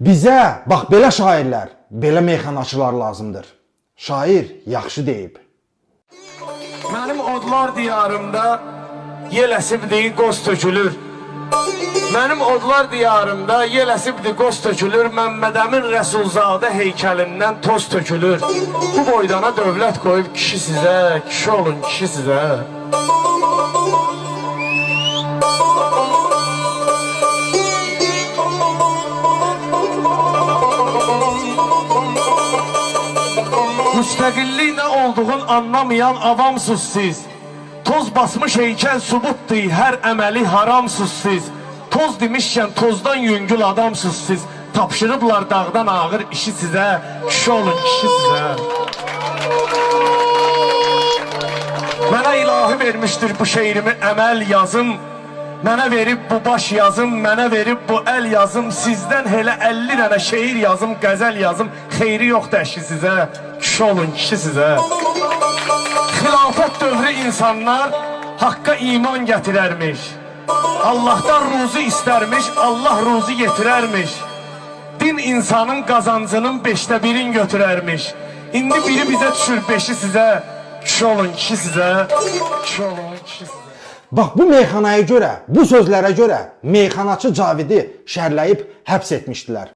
Bizə, bax belə şairlər, belə meyxanaçılar lazımdır. Şair yaxşı deyib. Mənim odlar diyarımda yel əsibdi, qoz tökülür. Mənim odlar diyarımda yel əsibdi, qoz tökülür. Məmmədəmin Rəsulzadə heykəlindən toz tökülür. Bu boydana dövlət qoyub kişi sizə, kişi olun kişi sizə. Müstəqillik nə olduğun anlamayan avamsız siz. Toz basmış heykəl subutdur, hər əməli haramsız siz. Toz demişkən tozdan yüngül adamsız siz. Tapşırıblar dağdan ağır işi sizə, kişi olun kişi sizə. Mənə ilahi vermişdir bu şeirimi əməl yazım. Mənə verib bu baş yazım, mənə verib bu əl yazım. Sizdən elə 50 dənə şeir yazım, qəzəl yazım. Xeyri yoxdur əşi sizə, kişi olun kişi sizə. Xilafət dövrü insanlar haqqa iman gətirərmiş. Allah'tan ruzu istərmiş, Allah ruzu getirərmiş. Din insanın qazancının 5'te 1'in götürərmiş. İndi biri bizə düşür 5'i sizə, kişi olun kişi sizə, kişi olun kişi sizə. Bax bu meyxanaya görə, bu sözlərə görə meyxanaçı Cavidi şərləyib həbs etmişdilər.